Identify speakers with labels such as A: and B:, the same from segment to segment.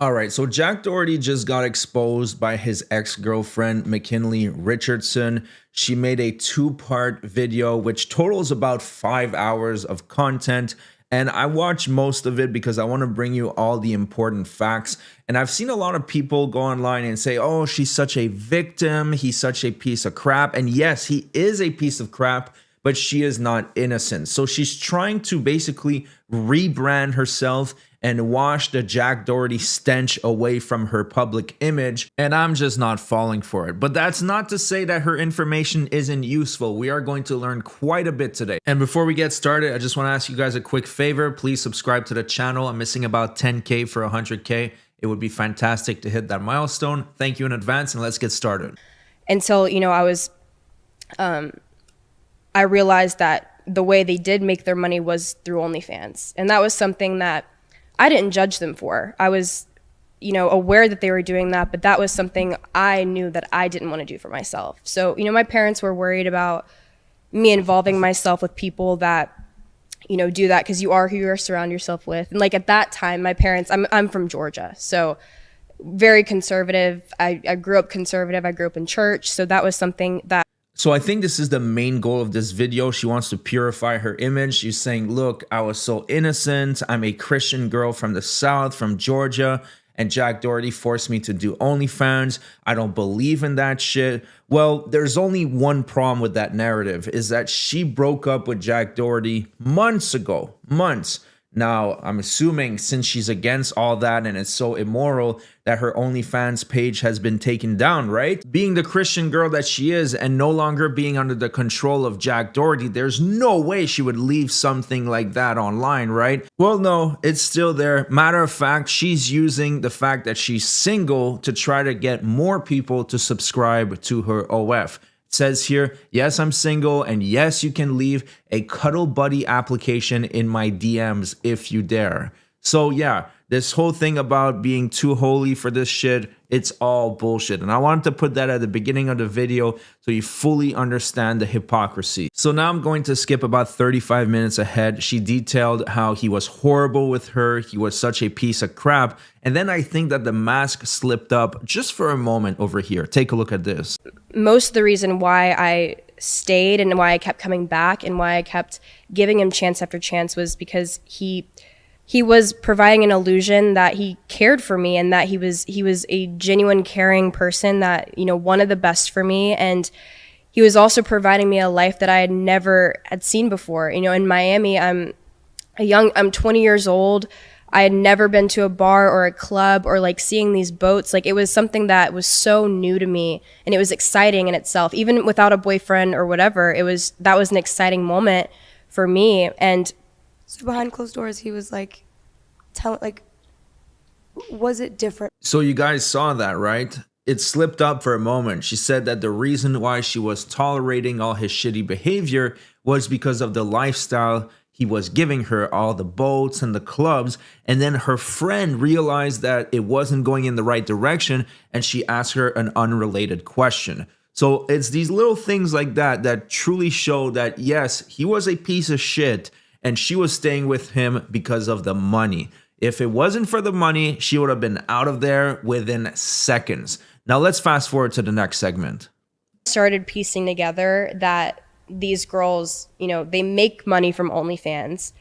A: All right, so Jack Doherty just got exposed by his ex-girlfriend, McKinley Richardson. She made a two-part video, which totals about 5 hours of content. And I watched most of it because I want to bring you all the important facts. And I've seen a lot of people go online and say, oh, she's such a victim. He's such a piece of crap. And yes, he is a piece of crap, but she is not innocent. So she's trying to basically rebrand herself and wash the Jack Doherty stench away from her public image, and I'm just not falling for it. But that's not to say that her information isn't useful. We are going to learn quite a bit today. And before we get started, I just want to ask you guys a quick favor. Please subscribe to the channel. I'm missing about 10K for 100K. It would be fantastic to hit that milestone. Thank you in advance, and let's get started.
B: Until, I realized that the way they did make their money was through OnlyFans. And that was something that I didn't judge them for. I was, aware that they were doing that, but that was something I knew that I didn't want to do for myself. So, my parents were worried about me involving myself with people that, do that, because you are who you surround yourself with. And like at that time, my parents, I'm from Georgia, so very conservative. I grew up conservative. I grew up in church. So that was something that.
A: So I think this is the main goal of this video. She wants to purify her image. She's saying, look, I was so innocent. I'm a Christian girl from the South, from Georgia, and Jack Doherty forced me to do OnlyFans. I don't believe in that shit. Well, there's only one problem with that narrative, is that she broke up with Jack Doherty months ago, months. Now, I'm assuming since she's against all that and it's so immoral that her OnlyFans page has been taken down, right? Being the Christian girl that she is and no longer being under the control of Jack Doherty, there's no way she would leave something like that online, right? Well, no, it's still there. Matter of fact, she's using the fact that she's single to try to get more people to subscribe to her OF. Says here, yes, I'm single, and yes, you can leave a cuddle buddy application in my DMs if you dare. So yeah, this whole thing about being too holy for this shit, it's all bullshit. And I wanted to put that at the beginning of the video so you fully understand the hypocrisy. So now I'm going to skip about 35 minutes ahead. She detailed how he was horrible with her. He was such a piece of crap. And then I think that the mask slipped up just for a moment over here. Take a look at this.
B: Most of the reason why I stayed and why I kept coming back and why I kept giving him chance after chance was because he was providing an illusion that he cared for me and that he was a genuine caring person that, wanted the best for me. And he was also providing me a life that I had never had seen before. In Miami, I'm 20 years old. I had never been to a bar or a club or like seeing these boats. Like it was something that was so new to me and it was exciting in itself. Even without a boyfriend or whatever, that was an exciting moment for me. And
C: so behind closed doors, he was like, was it different?
A: So you guys saw that, right? It slipped up for a moment. She said that the reason why she was tolerating all his shitty behavior was because of the lifestyle he was giving her, all the boats and the clubs. And then her friend realized that it wasn't going in the right direction and she asked her an unrelated question. So it's these little things like that that truly show that, yes, he was a piece of shit and she was staying with him because of the money. If it wasn't for the money, she would have been out of there within seconds. Now let's fast forward to the next segment.
B: Started piecing together that these girls, they make money from OnlyFans,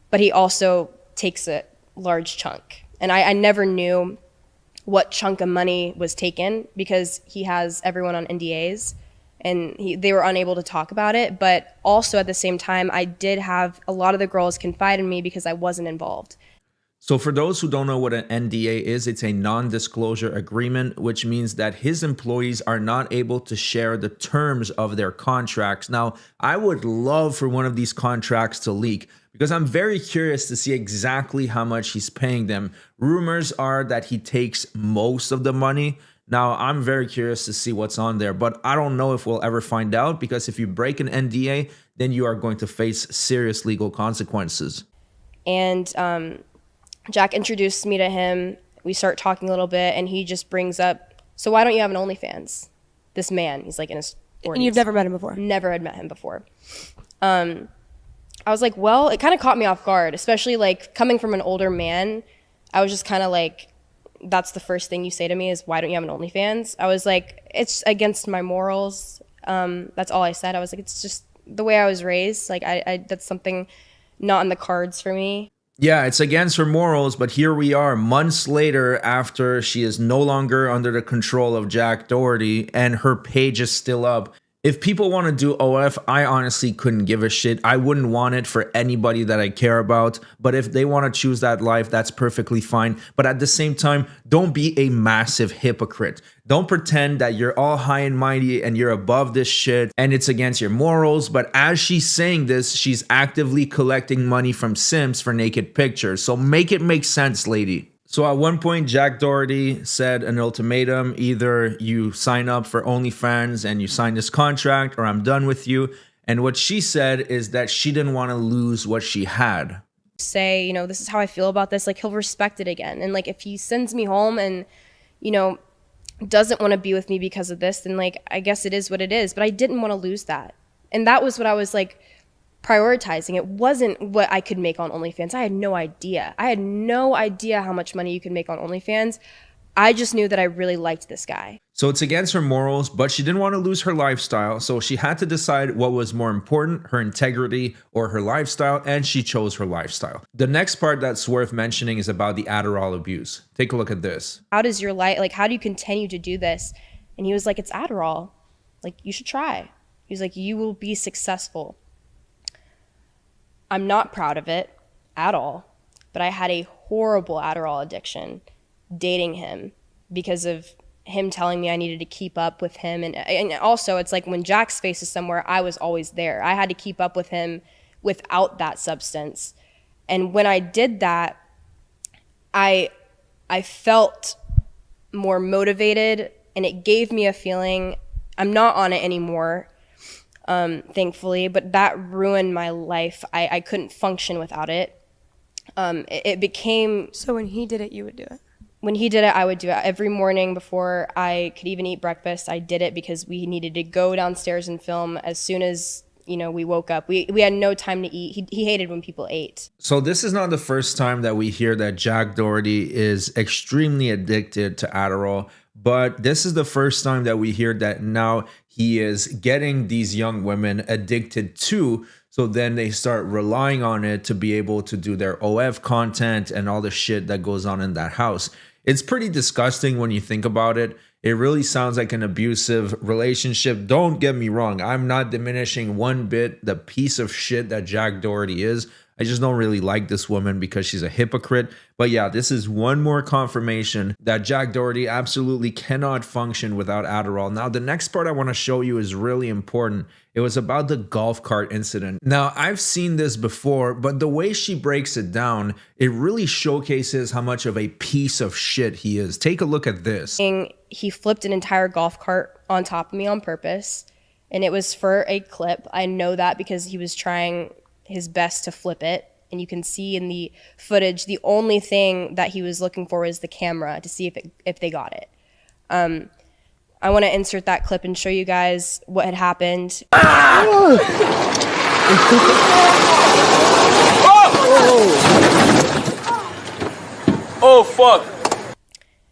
B: but he also takes a large chunk. And I never knew what chunk of money was taken because he has everyone on NDAs and they were unable to talk about it. But also at the same time, I did have a lot of the girls confide in me because I wasn't involved.
A: So for those who don't know what an NDA is, it's a non-disclosure agreement, which means that his employees are not able to share the terms of their contracts. Now, I would love for one of these contracts to leak because I'm very curious to see exactly how much he's paying them. Rumors are that he takes most of the money. Now, I'm very curious to see what's on there, but I don't know if we'll ever find out because if you break an NDA, then you are going to face serious legal consequences.
B: And Jack introduced me to him. We start talking a little bit, and he just brings up, so why don't you have an OnlyFans? This man, he's like in his 40s.
C: And you've never met him before?
B: Never had met him before. I was like, well, it kind of caught me off guard, especially like coming from an older man. I was just kind of like, that's the first thing you say to me is, why don't you have an OnlyFans? I was like, it's against my morals. That's all I said. I was like, it's just the way I was raised. Like, I that's something not in the cards for me.
A: Yeah, it's against her morals, but here we are months later after she is no longer under the control of Jack Doherty and her page is still up. If people want to do OF, I honestly couldn't give a shit. I wouldn't want it for anybody that I care about. But if they want to choose that life, that's perfectly fine. But at the same time, don't be a massive hypocrite. Don't pretend that you're all high and mighty and you're above this shit and it's against your morals. But as she's saying this, she's actively collecting money from simps for naked pictures. So make it make sense, lady. So at one point, Jack Doherty said an ultimatum: either you sign up for OnlyFans and you sign this contract, or I'm done with you. And what she said is that she didn't want to lose what she had.
B: Say, you know, this is how I feel about this. Like, he'll respect it again. And like, if he sends me home and, you know, doesn't want to be with me because of this, then like, I guess it is what it is. But I didn't want to lose that. And that was what I was like prioritizing. It wasn't what I could make on OnlyFans. I had no idea. I had no idea how much money you could make on OnlyFans. I just knew that I really liked this guy.
A: So it's against her morals, but she didn't want to lose her lifestyle. So she had to decide what was more important, her integrity or her lifestyle, and she chose her lifestyle. The next part that's worth mentioning is about the Adderall abuse. Take a look at this.
B: How does your life, like, how do you continue to do this? And he was like, it's Adderall. Like, you should try. He was like, you will be successful. I'm not proud of it at all, but I had a horrible Adderall addiction dating him because of him telling me I needed to keep up with him. And also, it's like when Jack's face is somewhere, I was always there. I had to keep up with him without that substance. And when I did that, I felt more motivated, and it gave me a feeling. I'm not on it anymore, thankfully, but that ruined my life. I couldn't function without it. It became...
C: So when he did it, you would do it?
B: When he did it, I would do it. Every morning before I could even eat breakfast, I did it because we needed to go downstairs and film as soon as, you know, we woke up. We had no time to eat. He hated when people ate.
A: So this is not the first time that we hear that Jack Doherty is extremely addicted to Adderall, but this is the first time that we hear that now he is getting these young women addicted to, so then they start relying on it to be able to do their OF content and all the shit that goes on in that house. It's pretty disgusting when you think about it. It really sounds like an abusive relationship. Don't get me wrong. I'm not diminishing one bit the piece of shit that Jack Doherty is. I just don't really like this woman because she's a hypocrite. But yeah, this is one more confirmation that Jack Doherty absolutely cannot function without Adderall. Now, the next part I want to show you is really important. It was about the golf cart incident. Now, I've seen this before, but the way she breaks it down, it really showcases how much of a piece of shit he is. Take a look at this.
B: He flipped an entire golf cart on top of me on purpose, and it was for a clip. I know that because he was trying his best to flip it, and you can see in the footage the only thing that he was looking for was the camera to see if they got it. I want to insert that clip and show you guys what had happened.
D: Oh fuck.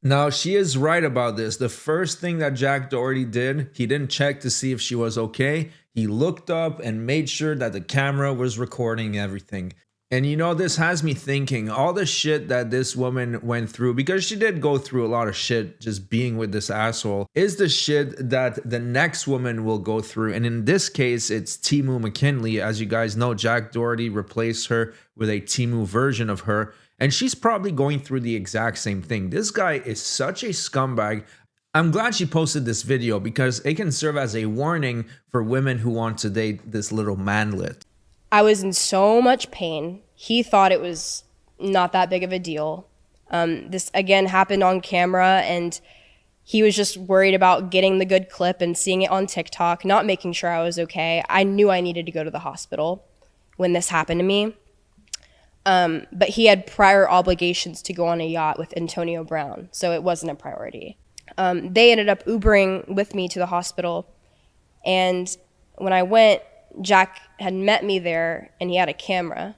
A: Now, she is right about this. The first thing that Jack Doherty did, he didn't check to see if she was okay. He looked up and made sure that the camera was recording everything. And you know, this has me thinking, all the shit that this woman went through, because she did go through a lot of shit just being with this asshole, is the shit that the next woman will go through. And in this case, it's Timu McKinley. As you guys know, Jack Doherty replaced her with a Timu version of her. And she's probably going through the exact same thing. This guy is such a scumbag. I'm glad she posted this video because it can serve as a warning for women who want to date this little manlet.
B: I was in so much pain. He thought it was not that big of a deal. This, again, happened on camera, and he was just worried about getting the good clip and seeing it on TikTok, not making sure I was okay. I knew I needed to go to the hospital when this happened to me. But he had prior obligations to go on a yacht with Antonio Brown, so it wasn't a priority. They ended up Ubering with me to the hospital, and when I went, Jack had met me there, and he had a camera,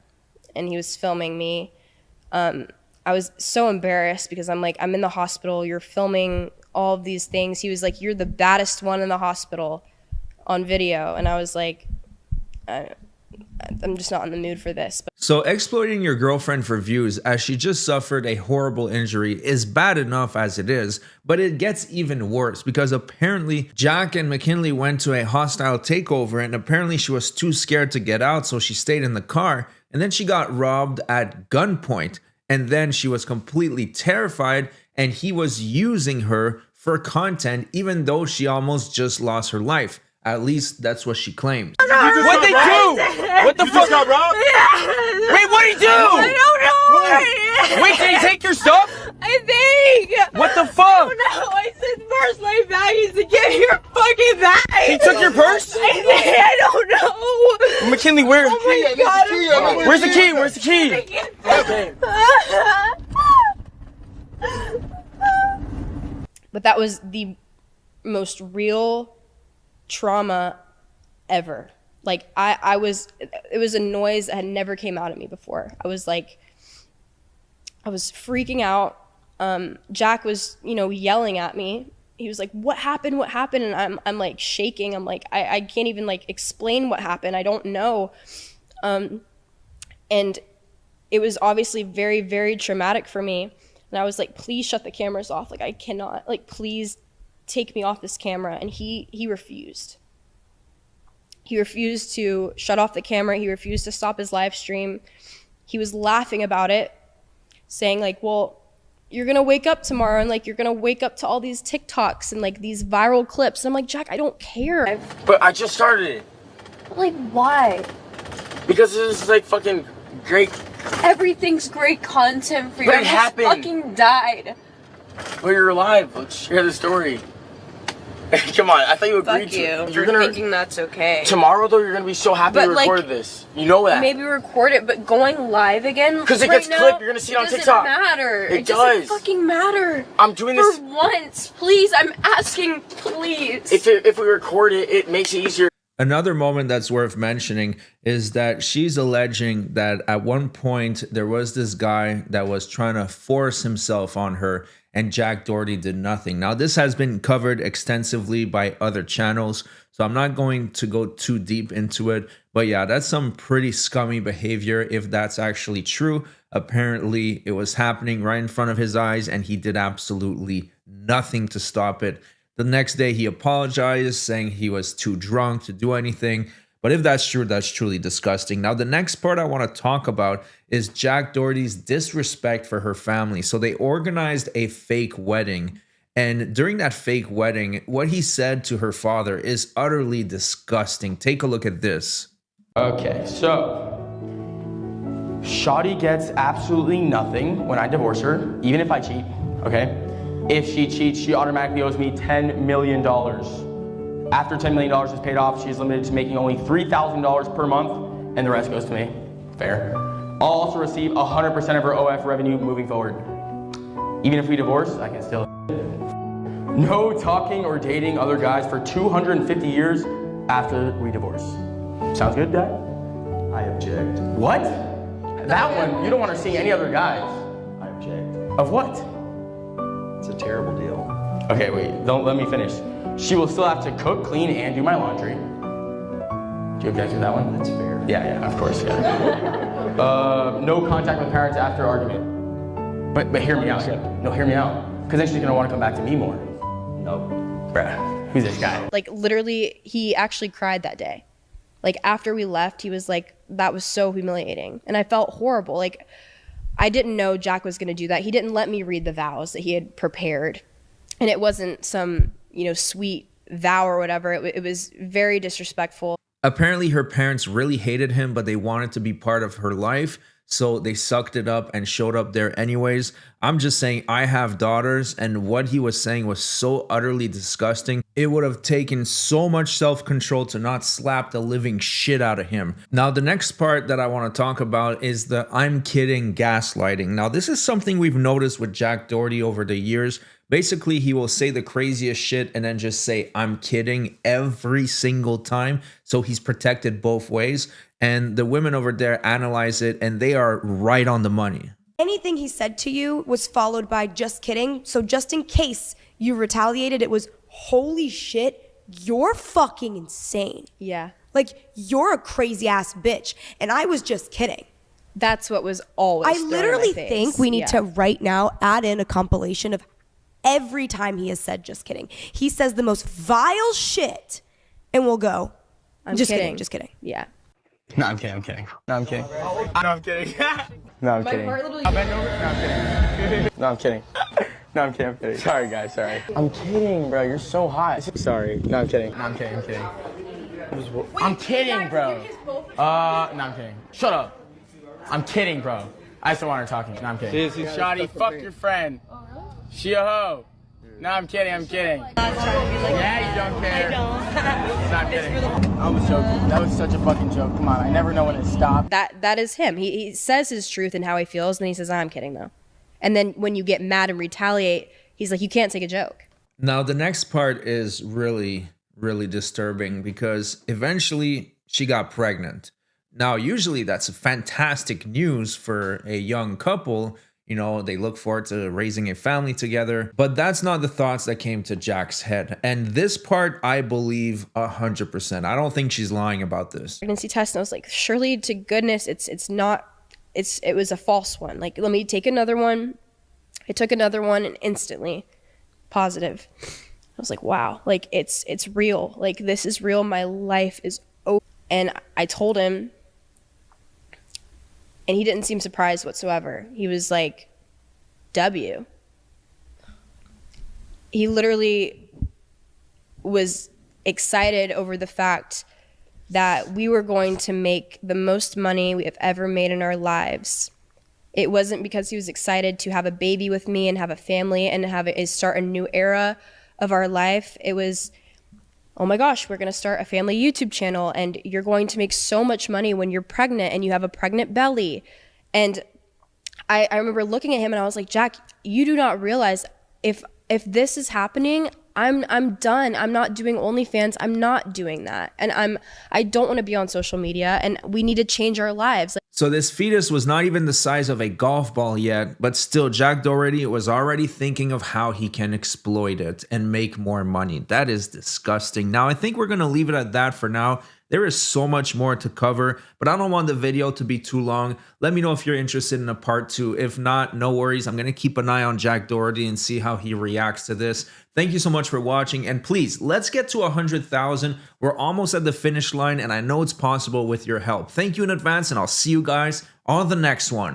B: and he was filming me. I was so embarrassed because I'm like, I'm in the hospital, you're filming all of these things. He was like, you're the baddest one in the hospital on video. And I was like, I'm just not in the mood for this.
A: So exploiting your girlfriend for views as she just suffered a horrible injury is bad enough as it is, but it gets even worse because apparently Jack and McKinley went to a hostile takeover and apparently she was too scared to get out, so she stayed in the car, and then she got robbed at gunpoint, and then she was completely terrified and he was using her for content even though she almost just lost her life. At least that's what she claimed.
D: What they do? What the fuck? Got robbed?
E: Yeah.
D: Wait, what did he do?
E: I don't know.
D: Wait, did he take your stuff?
E: I think.
D: What the fuck?
E: I don't know. I said first my baggies to get your fucking bag.
D: He took your purse?
E: I don't know.
D: McKinley, where?
E: Oh my God.
D: Where's the key? Where's the key? Okay.
B: But that was the most real trauma ever. Like it was a noise that had never came out of me before. I was freaking out. Jack was, yelling at me. He was like, what happened? What happened? And I'm like shaking. I'm like, I can't even like explain what happened. I don't know. And it was obviously very, very traumatic for me. And I was like, please shut the cameras off. Like, I cannot, like, please take me off this camera. And he refused. He refused to shut off the camera. He refused to stop his live stream. He was laughing about it, saying like, well, you're going to wake up tomorrow and like, you're going to wake up to all these TikToks and like these viral clips. And I'm like, Jack, I don't care.
D: But I just started it.
E: Like, why?
D: Because this is like fucking great.
E: Everything's great content for you.
D: But
E: I
D: it
E: just
D: happened.
E: fucking died.
D: Well, you're alive. Let's share the story. Come on, I thought you agreed
E: Fuck
D: to.
E: you
D: You're
E: for
D: gonna
E: thinking that's okay.
D: tomorrow though. You're gonna be so happy
E: But,
D: we
E: like,
D: recorded this. You know that.
E: Maybe record it, but going live again.
D: Because it
E: right
D: gets
E: now,
D: clipped. You're gonna see it on TikTok.
E: Doesn't matter.
D: It
E: doesn't
D: does.
E: fucking matter.
D: I'm doing
E: For
D: this.
E: once, please. I'm asking, please.
D: If we record it, it makes it easier.
A: Another moment that's worth mentioning is that she's alleging that at one point there was this guy that was trying to force himself on her and Jack Doherty did nothing. Now, this has been covered extensively by other channels, so I'm not going to go too deep into it. But yeah, that's some pretty scummy behavior if that's actually true. Apparently, it was happening right in front of his eyes and he did absolutely nothing to stop it. The next day, he apologized, saying he was too drunk to do anything. But if that's true, that's truly disgusting. Now, the next part I want to talk about is Jack Doherty's disrespect for her family. So they organized a fake wedding. And during that fake wedding, what he said to her father is utterly disgusting. Take a look at this.
F: Okay, so Shawty gets absolutely nothing when I divorce her, even if I cheat, okay? If she cheats, she automatically owes me $10 million. After $10 million is paid off, she's limited to making only $3,000 per month, and the rest goes to me. Fair. I'll also receive 100% of her OF revenue moving forward. Even if we divorce, I can still. No talking or dating other guys for 250 years after we divorce. Sounds good, Dad?
G: I object.
F: What? That one, you don't want to see any other guys.
G: I object.
F: Of what?
G: It's a terrible deal.
F: Okay, wait, don't let me finish. She will still have to cook, clean, and do my laundry. Do you object to that one?
G: That's fair.
F: Yeah, of course, yeah. No contact with parents after argument. But hear me out. No, hear me out. Because then she's gonna want to come back to me more.
G: Nope.
F: Bruh, who's this guy?
B: Like literally, he actually cried that day. Like after we left, he was like, that was so humiliating. And I felt horrible. Like I didn't know Jack was gonna do that. He didn't let me read the vows that he had prepared. And it wasn't some, sweet vow or whatever. It was very disrespectful.
A: Apparently, her parents really hated him, but they wanted to be part of her life. So they sucked it up and showed up there anyways. I'm just saying, I have daughters, and what he was saying was so utterly disgusting. It would have taken so much self-control to not slap the living shit out of him. Now, the next part that I want to talk about is the I'm kidding gaslighting. Now, this is something we've noticed with Jack Doherty over the years. Basically, he will say the craziest shit and then just say, I'm kidding every single time. So he's protected both ways. And the women over there analyze it and they are right on the money.
C: Anything he said to you was followed by just kidding. So just in case you retaliated, it was holy shit, you're fucking insane.
B: Yeah.
C: Like, you're a crazy ass bitch. And I was just kidding.
B: That's what was always
C: I
B: thrown in my
C: literally
B: face.
C: think we need
B: Yeah.
C: to right now add in a compilation of every time he has said just kidding. He says the most vile shit and we'll go,
B: I'm
C: just
B: kidding.
C: kidding, just kidding.
B: Yeah.
F: No, I'm kidding. I'm kidding. No, I'm kidding. No, I'm kidding. No, I'm kidding.
B: literally-
F: I'll bend over. No, I'm kidding. No, I'm kidding. No, I'm kidding. I'm kidding. Sorry, guys. Sorry. I'm kidding, bro. You're so hot. Sorry. No, I'm kidding. No, I'm kidding. I'm kidding. I'm kidding, bro. No, I'm kidding. Shut up. I'm kidding, bro. I just don't want her talking. No, I'm kidding. Shawty, fuck your friend. She a hoe. No, I'm kidding. I'm kidding. Yeah, you don't care. No, I'm kidding. I was joking. That was such a fucking joke. Come on. I never know when to stop.
B: That is him. He says his truth and how he feels, and then he says, I'm kidding though. And then when you get mad and retaliate, he's like, you can't take a joke.
A: Now, the next part is really, really disturbing because eventually she got pregnant. Now, usually that's fantastic news for a young couple. You know, they look forward to raising a family together, but that's not the thoughts that came to Jack's head. And this part, I believe 100%. I don't think she's lying about this.
B: Pregnancy test, and I was like, surely to goodness, it was a false one. Like, let me take another one. I took another one and instantly positive. I was like, wow, like it's real. Like, this is real. My life is over. And I told him, and he didn't seem surprised whatsoever. He was like, W. He literally was excited over the fact that we were going to make the most money we have ever made in our lives. It wasn't because he was excited to have a baby with me and have a family and start a new era of our life. It was, oh my gosh, we're going to start a family YouTube channel and you're going to make so much money when you're pregnant and you have a pregnant belly. And I remember looking at him and I was like, Jack, you do not realize if this is happening, I'm done. I'm not doing OnlyFans. I'm not doing that. And I don't want to be on social media, and we need to change our lives.
A: So this fetus was not even the size of a golf ball yet, but still Jack Doherty was already thinking of how he can exploit it and make more money. That is disgusting. Now, I think we're going to leave it at that for now. There is so much more to cover, but I don't want the video to be too long. Let me know if you're interested in a part 2. If not, no worries. I'm going to keep an eye on Jack Doherty and see how he reacts to this. Thank you so much for watching. And please, let's get to 100,000. We're almost at the finish line, and I know it's possible with your help. Thank you in advance, and I'll see you guys on the next one.